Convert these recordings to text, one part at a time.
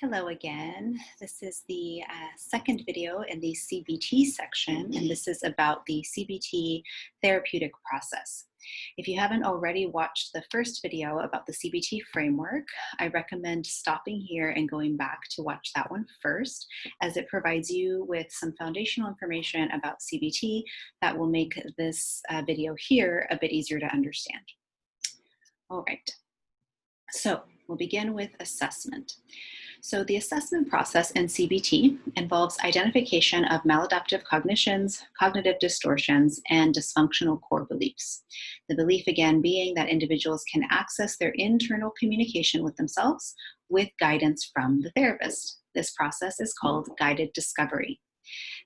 Hello again. This is the second video in the CBT section, and this is about the CBT therapeutic process. If you haven't already watched the first video about the CBT framework, I recommend stopping here and going back to watch that one first, as it provides you with some foundational information about CBT that will make this video here a bit easier to understand. All right, so we'll begin with assessment. So the assessment process in CBT involves identification of maladaptive cognitions, cognitive distortions, and dysfunctional core beliefs. The belief, again, being that individuals can access their internal communication with themselves with guidance from the therapist. This process is called guided discovery.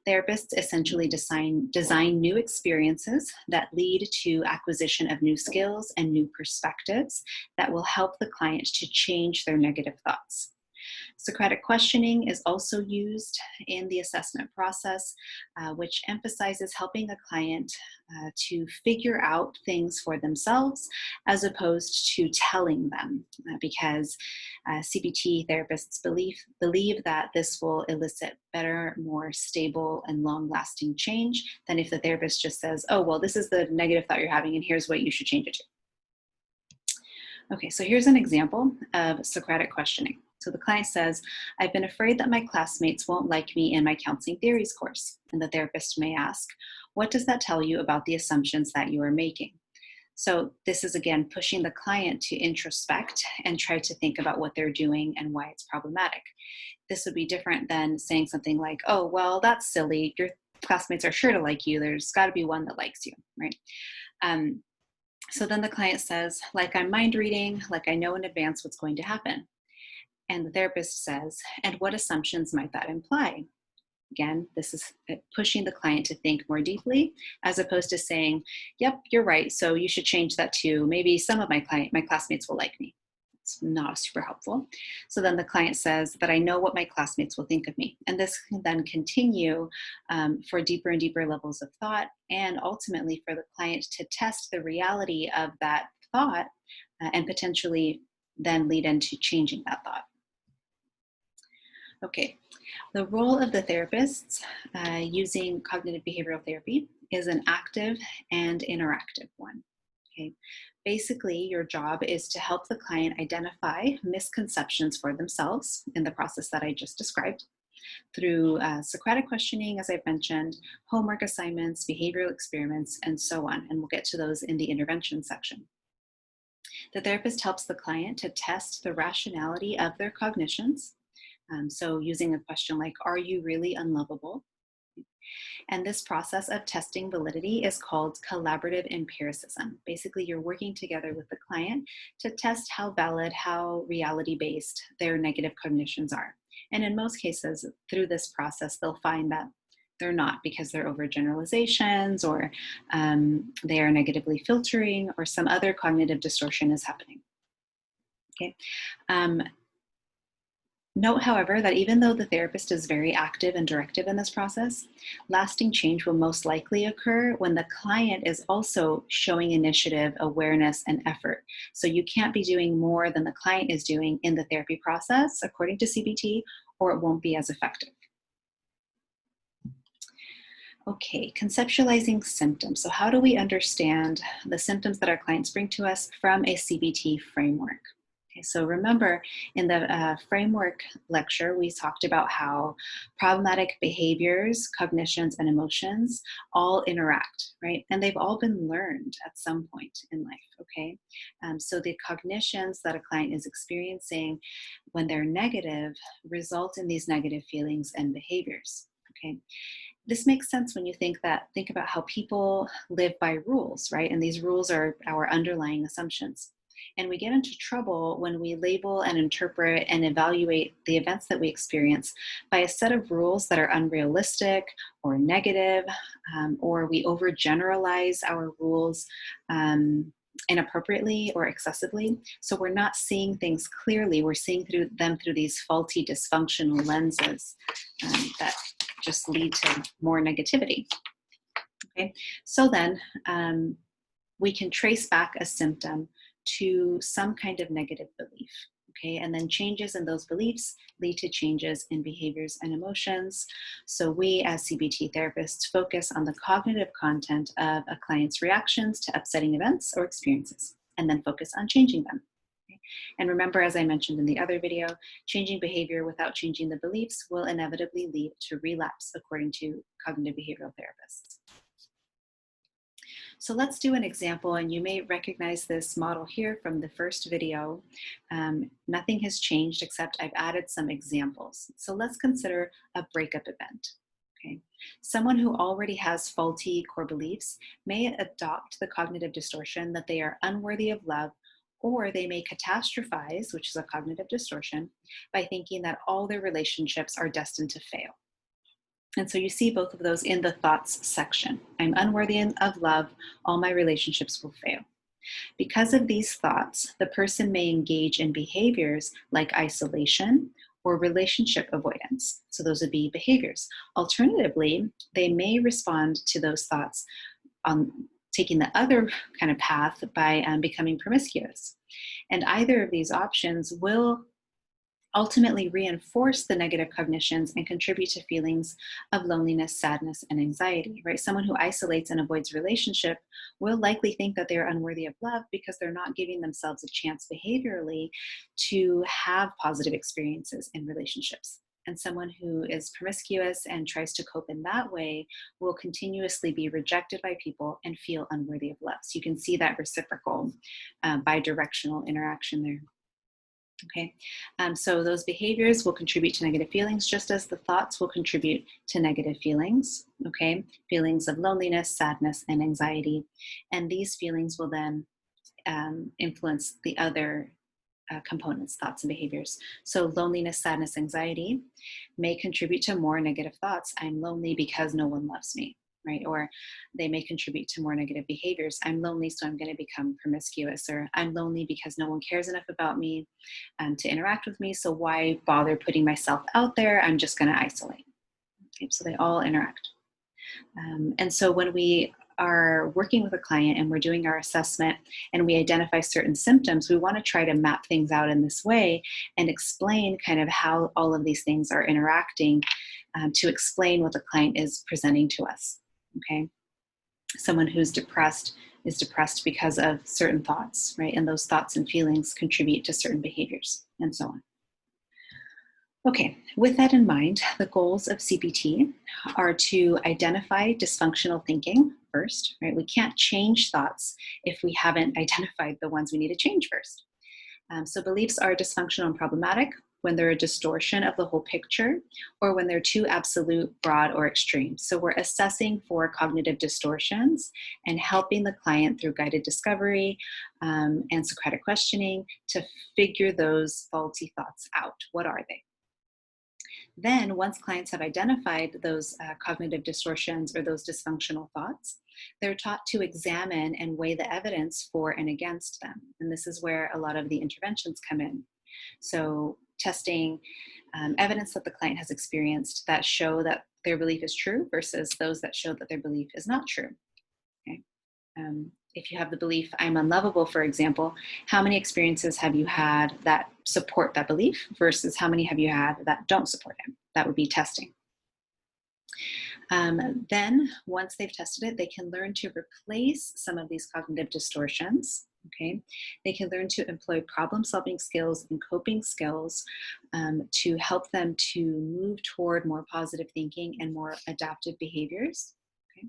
Therapists essentially design new experiences that lead to acquisition of new skills and new perspectives that will help the client to change their negative thoughts. Socratic questioning is also used in the assessment process, which emphasizes helping a client to figure out things for themselves as opposed to telling them, because CBT therapists believe that this will elicit better, more stable, and long-lasting change than if the therapist just says, oh, well, this is the negative thought you're having, and here's what you should change it to. Okay, so here's an example of Socratic questioning. So the client says, I've been afraid that my classmates won't like me in my counseling theories course. And the therapist may ask, what does that tell you about the assumptions that you are making? So this is, again, pushing the client to introspect and try to think about what they're doing and why it's problematic. This would be different than saying something like, oh, well, that's silly. Your classmates are sure to like you. There's got to be one that likes you, right? So then the client says, like I'm mind reading, like I know in advance what's going to happen. And the therapist says, and what assumptions might that imply? Again, this is pushing the client to think more deeply, as opposed to saying, yep, you're right, so you should change that to maybe some of my classmates will like me. It's not super helpful. So then the client says that I know what my classmates will think of me. And this can then continue for deeper and deeper levels of thought, and ultimately for the client to test the reality of that thought and potentially then lead into changing that thought. Okay, the role of the therapists using cognitive behavioral therapy is an active and interactive one. Okay, basically your job is to help the client identify misconceptions for themselves in the process that I just described through Socratic questioning, as I've mentioned, homework assignments, behavioral experiments, and so on. And we'll get to those in the intervention section. The therapist helps the client to test the rationality of their cognitions. So using a question like, are you really unlovable? And this process of testing validity is called collaborative empiricism. Basically, you're working together with the client to test how valid, how reality-based their negative cognitions are. And in most cases, through this process, they'll find that they're not, because they're overgeneralizations, or they are negatively filtering, or some other cognitive distortion is happening. Okay. Note, however, that even though the therapist is very active and directive in this process, lasting change will most likely occur when the client is also showing initiative, awareness, and effort. So you can't be doing more than the client is doing in the therapy process, according to CBT, or it won't be as effective. Okay, conceptualizing symptoms. So how do we understand the symptoms that our clients bring to us from a CBT framework? Okay, so remember, in the framework lecture, we talked about how problematic behaviors, cognitions, and emotions all interact, right? And they've all been learned at some point in life, okay? So the cognitions that a client is experiencing when they're negative result in these negative feelings and behaviors, okay? This makes sense when you think about how people live by rules, right? And these rules are our underlying assumptions. And we get into trouble when we label and interpret and evaluate the events that we experience by a set of rules that are unrealistic or negative, or we overgeneralize our rules inappropriately or excessively. So we're not seeing things clearly. We're seeing them through these faulty, dysfunctional lenses that just lead to more negativity. Okay, so then we can trace back a symptom to some kind of negative belief. Okay, and then changes in those beliefs lead to changes in behaviors and emotions. So we as CBT therapists focus on the cognitive content of a client's reactions to upsetting events or experiences, and then focus on changing them. Okay? And remember, as I mentioned in the other video, changing behavior without changing the beliefs will inevitably lead to relapse, according to cognitive behavioral therapists. So let's do an example, and you may recognize this model here from the first video. Nothing has changed except I've added some examples. So let's consider a breakup event. Okay. Someone who already has faulty core beliefs may adopt the cognitive distortion that they are unworthy of love, or they may catastrophize, which is a cognitive distortion, by thinking that all their relationships are destined to fail. And so you see both of those in the thoughts section. I'm unworthy of love, all my relationships will fail. Because of these thoughts, the person may engage in behaviors like isolation or relationship avoidance. So those would be behaviors. Alternatively, they may respond to those thoughts on taking the other kind of path by becoming promiscuous. And either of these options will ultimately reinforce the negative cognitions and contribute to feelings of loneliness, sadness, and anxiety, right? Someone who isolates and avoids relationship will likely think that they're unworthy of love because they're not giving themselves a chance behaviorally to have positive experiences in relationships. And someone who is promiscuous and tries to cope in that way will continuously be rejected by people and feel unworthy of love. So you can see that reciprocal, bidirectional interaction there. Okay, so those behaviors will contribute to negative feelings, just as the thoughts will contribute to negative feelings, okay? Feelings of loneliness, sadness, and anxiety. And these feelings will then influence the other components, thoughts and behaviors. So loneliness, sadness, anxiety may contribute to more negative thoughts. I'm lonely because no one loves me. Right? Or they may contribute to more negative behaviors. I'm lonely, so I'm going to become promiscuous, or I'm lonely because no one cares enough about me to interact with me. So why bother putting myself out there? I'm just going to isolate. Okay, so they all interact. And so when we are working with a client and we're doing our assessment and we identify certain symptoms, we want to try to map things out in this way and explain kind of how all of these things are interacting to explain what the client is presenting to us. Okay, someone who's depressed is depressed because of certain thoughts, right? And those thoughts and feelings contribute to certain behaviors and so on. Okay, with that in mind, the goals of CBT are to identify dysfunctional thinking first, right? We can't change thoughts if we haven't identified the ones we need to change first. So beliefs are dysfunctional and problematic when they're a distortion of the whole picture or when they're too absolute, broad, or extreme. So we're assessing for cognitive distortions and helping the client through guided discovery and Socratic questioning to figure those faulty thoughts out. What are they? Then once clients have identified those cognitive distortions or those dysfunctional thoughts, they're taught to examine and weigh the evidence for and against them. And this is where a lot of the interventions come in. So testing evidence that the client has experienced that show that their belief is true versus those that show that their belief is not true. Okay. If you have the belief, I'm unlovable, for example, how many experiences have you had that support that belief versus how many have you had that don't support it? That would be testing. Then once they've tested it, they can learn to replace some of these cognitive distortions. Okay, they can learn to employ problem-solving skills and coping skills to help them to move toward more positive thinking and more adaptive behaviors. Okay.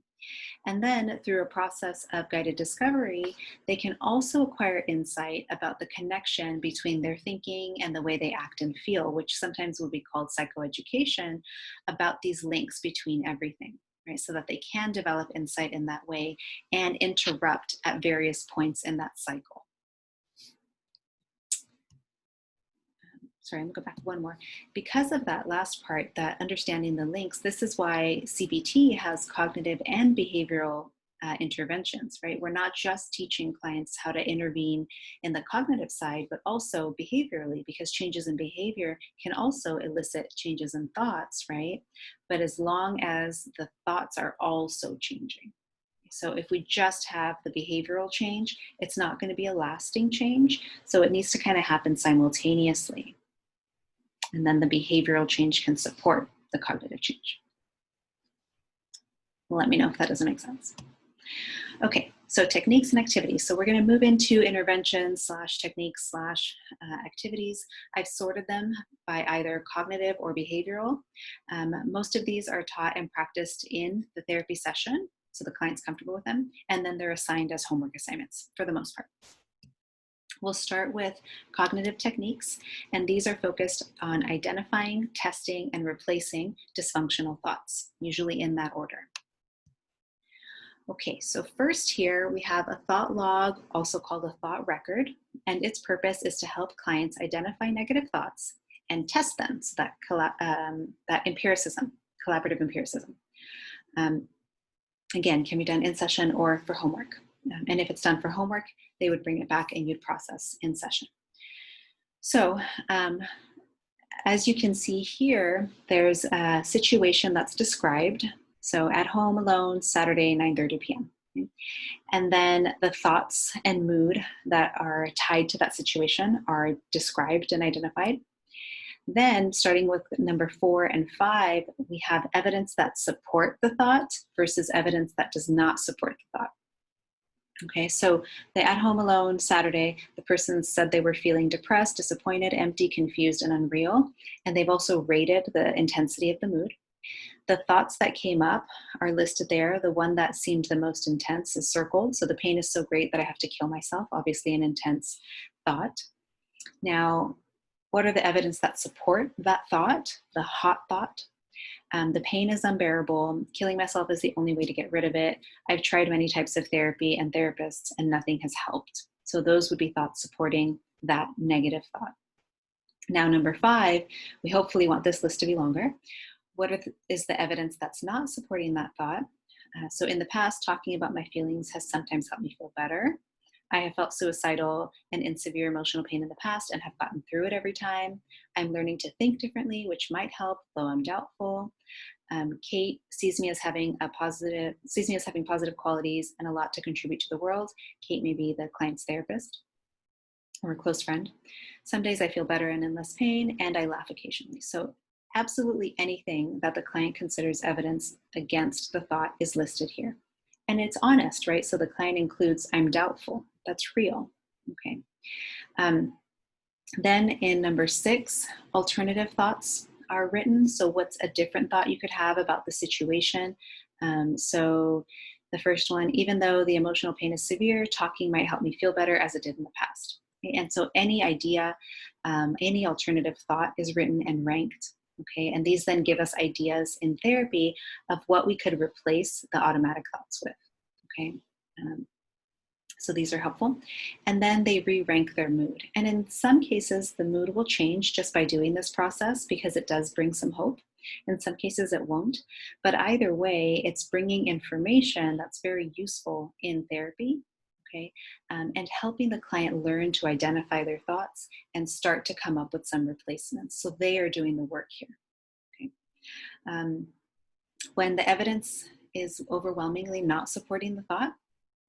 And then through a process of guided discovery, they can also acquire insight about the connection between their thinking and the way they act and feel, which sometimes will be called psychoeducation, about these links between everything, right? So that they can develop insight in that way and interrupt at various points in that cycle. Sorry, I'm gonna go back one more. Because of that last part, that understanding the links, this is why CBT has cognitive and behavioral interventions, right? We're not just teaching clients how to intervene in the cognitive side, but also behaviorally, because changes in behavior can also elicit changes in thoughts, right? But as long as the thoughts are also changing. So if we just have the behavioral change, it's not going to be a lasting change. So it needs to kind of happen simultaneously. And then the behavioral change can support the cognitive change. Let me know if that doesn't make sense. Okay, so techniques and activities. So we're going to move into interventions / techniques / activities. I've sorted them by either cognitive or behavioral. Most of these are taught and practiced in the therapy session, so the client's comfortable with them, and then they're assigned as homework assignments for the most part. We'll start with cognitive techniques, and these are focused on identifying, testing, and replacing dysfunctional thoughts, usually in that order. Okay, so first here we have a thought log, also called a thought record, and its purpose is to help clients identify negative thoughts and test them, so that empiricism, collaborative empiricism. Again, can be done in session or for homework. And if it's done for homework, they would bring it back and you'd process in session. So as you can see here, there's a situation that's described. So at home alone, Saturday, 9:30 p.m. Okay? And then the thoughts and mood that are tied to that situation are described and identified. Then starting with number 4 and 5, we have evidence that support the thought versus evidence that does not support the thought. Okay, so the at home alone Saturday, the person said they were feeling depressed, disappointed, empty, confused, and unreal. And they've also rated the intensity of the mood. The thoughts that came up are listed there. The one that seemed the most intense is circled. So the pain is so great that I have to kill myself, obviously an intense thought. Now, what are the evidence that support that thought? The hot thought. The pain is unbearable. Killing myself is the only way to get rid of it. I've tried many types of therapy and therapists and nothing has helped. So those would be thoughts supporting that negative thought. Now, number 5, we hopefully want this list to be longer. What is the evidence that's not supporting that thought? So in the past, talking about my feelings has sometimes helped me feel better. I have felt suicidal and in severe emotional pain in the past and have gotten through it every time. I'm learning to think differently, which might help, though I'm doubtful. Kate sees me as having positive qualities and a lot to contribute to the world. Kate may be the client's therapist or a close friend. Some days I feel better and in less pain, and I laugh occasionally. So absolutely anything that the client considers evidence against the thought is listed here. And it's honest, right? So the client includes, I'm doubtful. That's real, okay? Then in number 6, alternative thoughts are written. So what's a different thought you could have about the situation? So the first one, even though the emotional pain is severe, talking might help me feel better as it did in the past. Okay? And so any idea, any alternative thought is written and ranked. Okay, and these then give us ideas in therapy of what we could replace the automatic thoughts with. Okay, so these are helpful. And then they re-rank their mood. And in some cases, the mood will change just by doing this process because it does bring some hope. In some cases, it won't. But either way, it's bringing information that's very useful in therapy. Okay, and helping the client learn to identify their thoughts and start to come up with some replacements. So they are doing the work here. Okay. When the evidence is overwhelmingly not supporting the thought,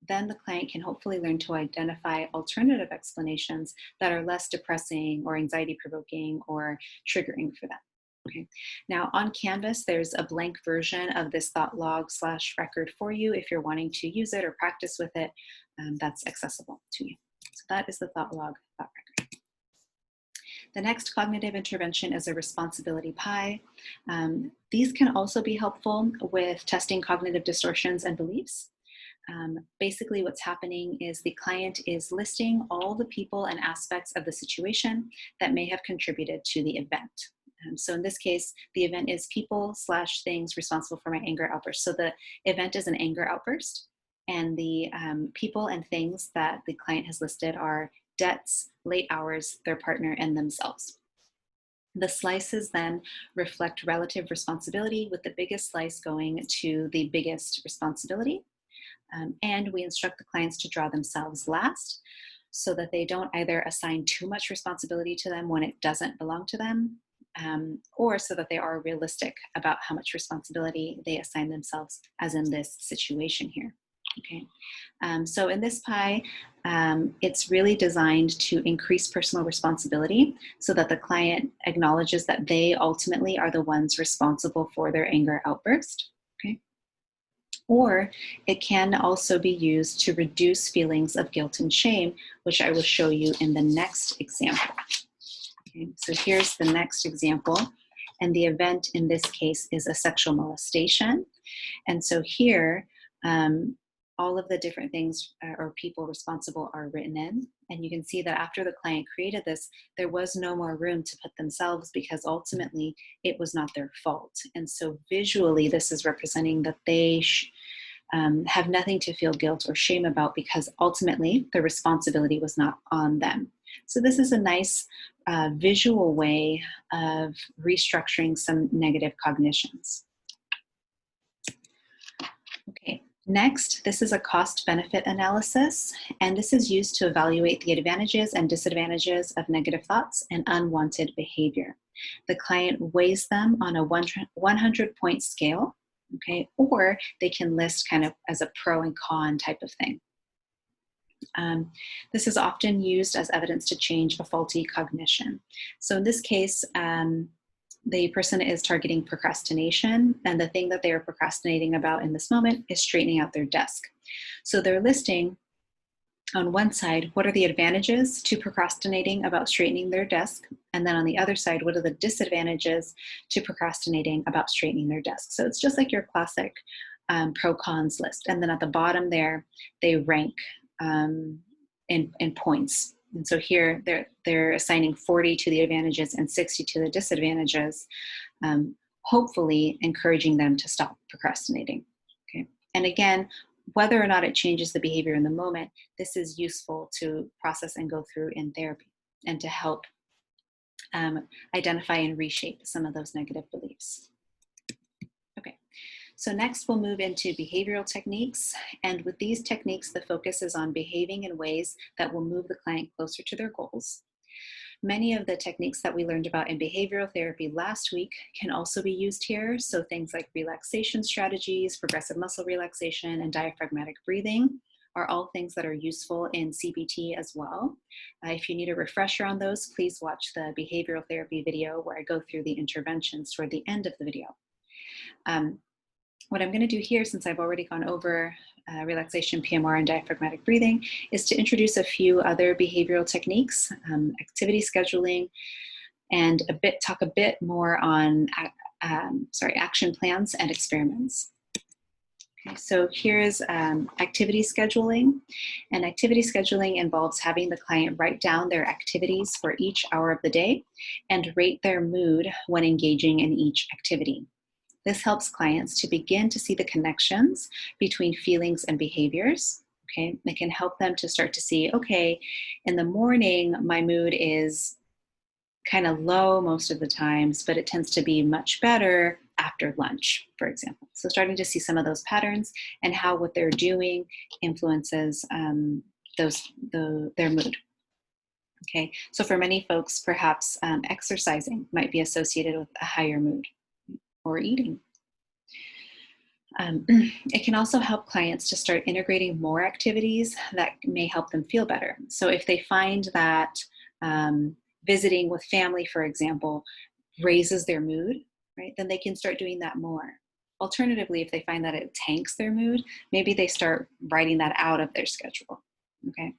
then the client can hopefully learn to identify alternative explanations that are less depressing or anxiety-provoking or triggering for them. Okay. Now on Canvas, there's a blank version of this thought log / record for you if you're wanting to use it or practice with it. That's accessible to you. So that is the thought log, thought record. The next cognitive intervention is a responsibility pie. These can also be helpful with testing cognitive distortions and beliefs. Basically what's happening is the client is listing all the people and aspects of the situation that may have contributed to the event. So in this case, the event is people / things responsible for my anger outburst. So the event is an anger outburst, and the people and things that the client has listed are debts, late hours, their partner, and themselves. The slices then reflect relative responsibility, with the biggest slice going to the biggest responsibility. And we instruct the clients to draw themselves last so that they don't either assign too much responsibility to them when it doesn't belong to them, or so that they are realistic about how much responsibility they assign themselves, as in this situation here. Okay, so in this pie, it's really designed to increase personal responsibility so that the client acknowledges that they ultimately are the ones responsible for their anger outburst. Okay. Or it can also be used to reduce feelings of guilt and shame, which I will show you in the next example. Okay, so here's the next example. And the event in this case is a sexual molestation. And so here, all of the different things or people responsible are written in. And you can see that after the client created this, there was no more room to put themselves because ultimately it was not their fault. And so visually, this is representing that they have nothing to feel guilt or shame about because ultimately the responsibility was not on them. So this is a nice visual way of restructuring some negative cognitions. Okay, next, this is a cost-benefit analysis, and this is used to evaluate the advantages and disadvantages of negative thoughts and unwanted behavior. The client weighs them on a 100-point scale, okay, or they can list kind of as a pro and con type of thing. This is often used as evidence to change a faulty cognition. So in this case, the person is targeting procrastination, and the thing that they are procrastinating about in this moment is straightening out their desk. So they're listing on one side, what are the advantages to procrastinating about straightening their desk? And then on the other side, what are the disadvantages to procrastinating about straightening their desk? So it's just like your classic pro-cons list. And then at the bottom there, they rank in points. And so here they're assigning 40 to the advantages and 60 to the disadvantages, hopefully encouraging them to stop procrastinating. Okay. And again, whether or not it changes the behavior in the moment, this is useful to process and go through in therapy and to help identify and reshape some of those negative beliefs. Okay. So next we'll move into behavioral techniques. And with these techniques, the focus is on behaving in ways that will move the client closer to their goals. Many of the techniques that we learned about in behavioral therapy last week can also be used here. So things like relaxation strategies, progressive muscle relaxation, and diaphragmatic breathing are all things that are useful in CBT as well. If you need a refresher on those, please watch the behavioral therapy video where I go through the interventions toward the end of the video. What I'm going to do here, since I've already gone over relaxation, PMR, and diaphragmatic breathing, is to introduce a few other behavioral techniques, activity scheduling, and talk a bit more on action plans and experiments. Okay, so here's activity scheduling. And activity scheduling involves having the client write down their activities for each hour of the day and rate their mood when engaging in each activity. This helps clients to begin to see the connections between feelings and behaviors. Okay, it can help them to start to see, okay, in the morning, my mood is kind of low most of the times, but it tends to be much better after lunch, for example. So starting to see some of those patterns and how what they're doing influences their mood. Okay, so for many folks, perhaps exercising might be associated with a higher mood, or eating. It can also help clients to start integrating more activities that may help them feel better. So if they find that visiting with family, for example, raises their mood, right, then they can start doing that more. Alternatively, if they find that it tanks their mood, maybe they start writing that out of their schedule, okay?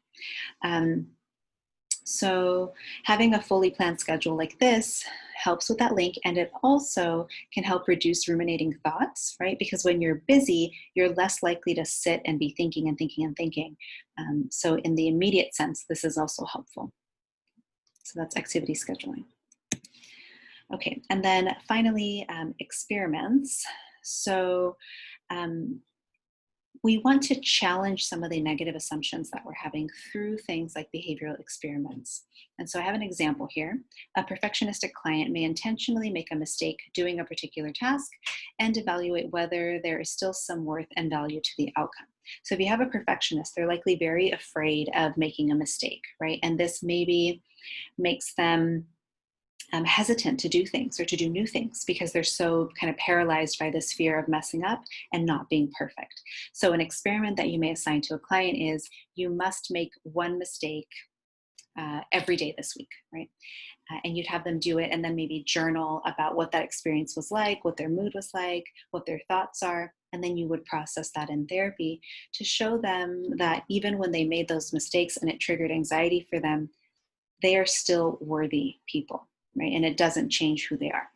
So having a fully planned schedule like this helps with that link, and it also can help reduce ruminating thoughts, right? Because when you're busy, you're less likely to sit and be thinking and thinking and thinking. So in the immediate sense, this is also helpful. So that's activity scheduling. Okay, and then finally, experiments. So we want to challenge some of the negative assumptions that we're having through things like behavioral experiments. And so I have an example here. A perfectionistic client may intentionally make a mistake doing a particular task and evaluate whether there is still some worth and value to the outcome. So if you have a perfectionist, they're likely very afraid of making a mistake, right? And this maybe makes them hesitant to do things or to do new things because they're so kind of paralyzed by this fear of messing up and not being perfect. So an experiment that you may assign to a client is you must make one mistake every day this week, right? And you'd have them do it and then maybe journal about what that experience was like, what their mood was like, what their thoughts are. And then you would process that in therapy to show them that even when they made those mistakes and it triggered anxiety for them, they are still worthy people, right? And it doesn't change who they are.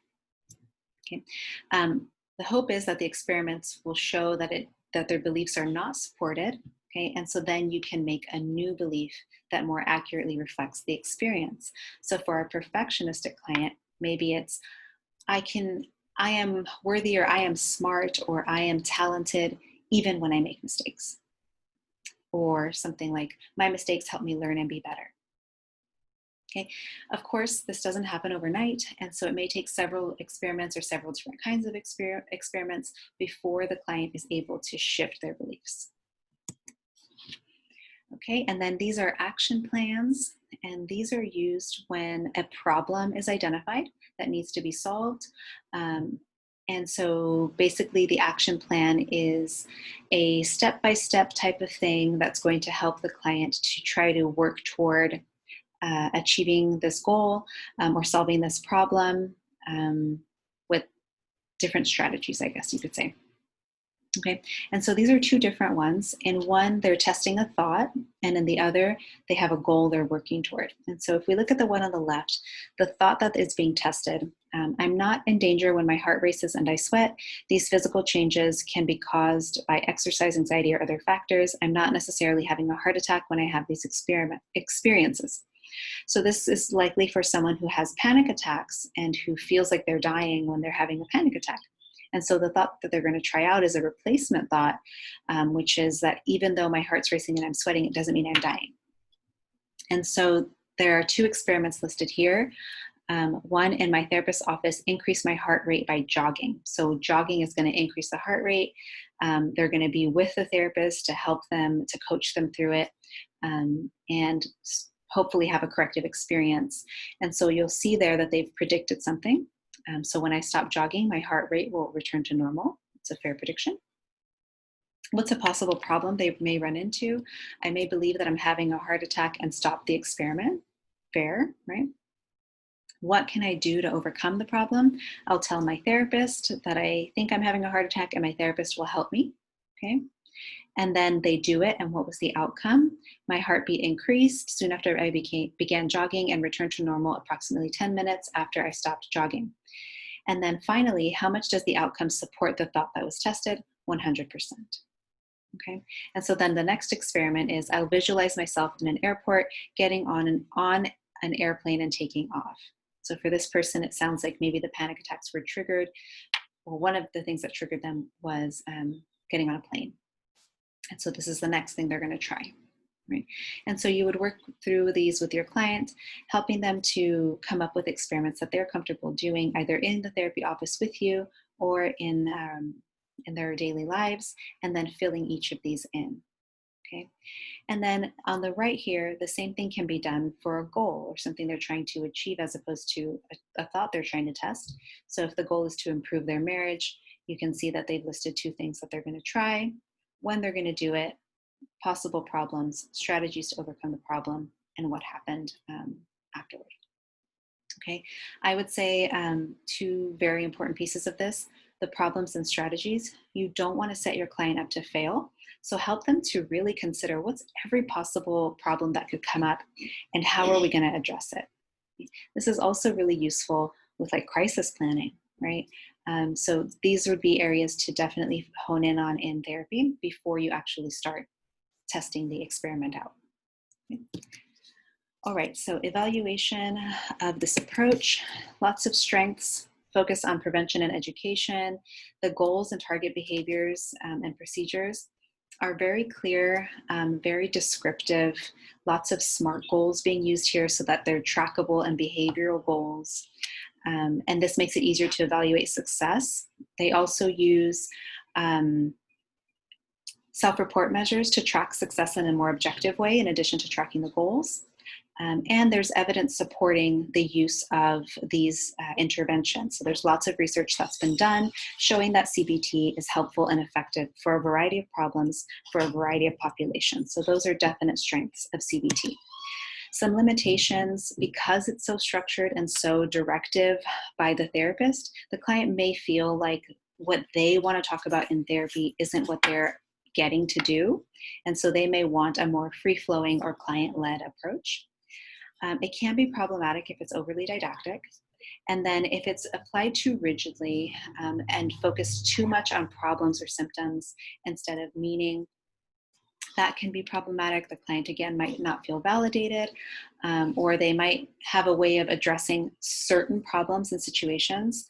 Okay. The hope is that the experiments will show that their beliefs are not supported. Okay. And so then you can make a new belief that more accurately reflects the experience. So for a perfectionistic client, maybe it's, I am worthy, or I am smart, or I am talented, even when I make mistakes. Or something like, my mistakes help me learn and be better. Okay. Of course, this doesn't happen overnight, and so it may take several experiments or several different kinds of experiments before the client is able to shift their beliefs. Okay, and then these are action plans, and these are used when a problem is identified that needs to be solved. And so basically the action plan is a step-by-step type of thing that's going to help the client to try to work toward achieving this goal or solving this problem with different strategies, I guess you could say. Okay, and so these are two different ones. In one, they're testing a thought, and in the other, they have a goal they're working toward. And so if we look at the one on the left, the thought that is being tested, I'm not in danger when my heart races and I sweat. These physical changes can be caused by exercise anxiety or other factors. I'm not necessarily having a heart attack when I have these experiences. So this is likely for someone who has panic attacks and who feels like they're dying when they're having a panic attack. And so the thought that they're going to try out is a replacement thought, which is that even though my heart's racing and I'm sweating, it doesn't mean I'm dying. And so there are two experiments listed here. One, in my therapist's office, increase my heart rate by jogging. So jogging is going to increase the heart rate. They're going to be with the therapist to help them, to coach them through it, and hopefully have a corrective experience. And so you'll see there that they've predicted something. So when I stop jogging, my heart rate will return to normal. It's a fair prediction. What's a possible problem they may run into? I may believe that I'm having a heart attack and stop the experiment. Fair, right? What can I do to overcome the problem? I'll tell my therapist that I think I'm having a heart attack and my therapist will help me. Okay. And then they do it, and what was the outcome? My heartbeat increased soon after I began jogging and returned to normal approximately 10 minutes after I stopped jogging. And then finally, how much does the outcome support the thought that was tested? 100%. Okay, and so then the next experiment is I'll visualize myself in an airport getting on an airplane and taking off. So for this person, it sounds like maybe the panic attacks were triggered, or one of the things that triggered them was getting on a plane. And so this is the next thing they're going to try, right? And so you would work through these with your client, helping them to come up with experiments that they're comfortable doing, either in the therapy office with you or in their daily lives, and then filling each of these in, okay? And then on the right here, the same thing can be done for a goal or something they're trying to achieve as opposed to a thought they're trying to test. So if the goal is to improve their marriage, you can see that they've listed two things that they're going to try, when they're going to do it, possible problems, strategies to overcome the problem, and what happened afterward. Okay, I would say two very important pieces of this, the problems and strategies. You don't want to set your client up to fail. So help them to really consider what's every possible problem that could come up and how are we going to address it. This is also really useful with like crisis planning, right? So these would be areas to definitely hone in on in therapy before you actually start testing the experiment out. Okay. All right, so evaluation of this approach, lots of strengths, focus on prevention and education. The goals and target behaviors and procedures are very clear, very descriptive, lots of SMART goals being used here so that they're trackable and behavioral goals. And this makes it easier to evaluate success. They also use self-report measures to track success in a more objective way, in addition to tracking the goals. And there's evidence supporting the use of these interventions. So there's lots of research that's been done showing that CBT is helpful and effective for a variety of problems for a variety of populations. So those are definite strengths of CBT. Some limitations, because it's so structured and so directive by the therapist, the client may feel like what they want to talk about in therapy isn't what they're getting to do. And so they may want a more free-flowing or client-led approach. It can be problematic if it's overly didactic. And then if it's applied too rigidly and focused too much on problems or symptoms instead of meaning, that can be problematic. The client, again, might not feel validated, or they might have a way of addressing certain problems and situations,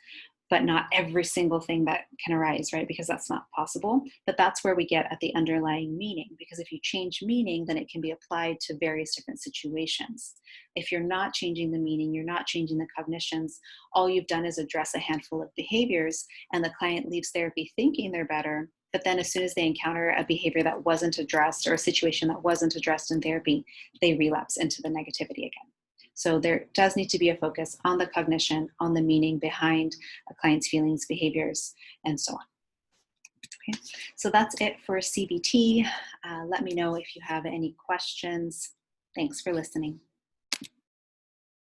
but not every single thing that can arise, right? Because that's not possible. But that's where we get at the underlying meaning, because if you change meaning, then it can be applied to various different situations. If you're not changing the meaning, you're not changing the cognitions, all you've done is address a handful of behaviors, and the client leaves therapy thinking they're better. But then as soon as they encounter a behavior that wasn't addressed or a situation that wasn't addressed in therapy, they relapse into the negativity again. So there does need to be a focus on the cognition, on the meaning behind a client's feelings, behaviors, and so on. Okay, so that's it for CBT. Let me know if you have any questions. Thanks for listening.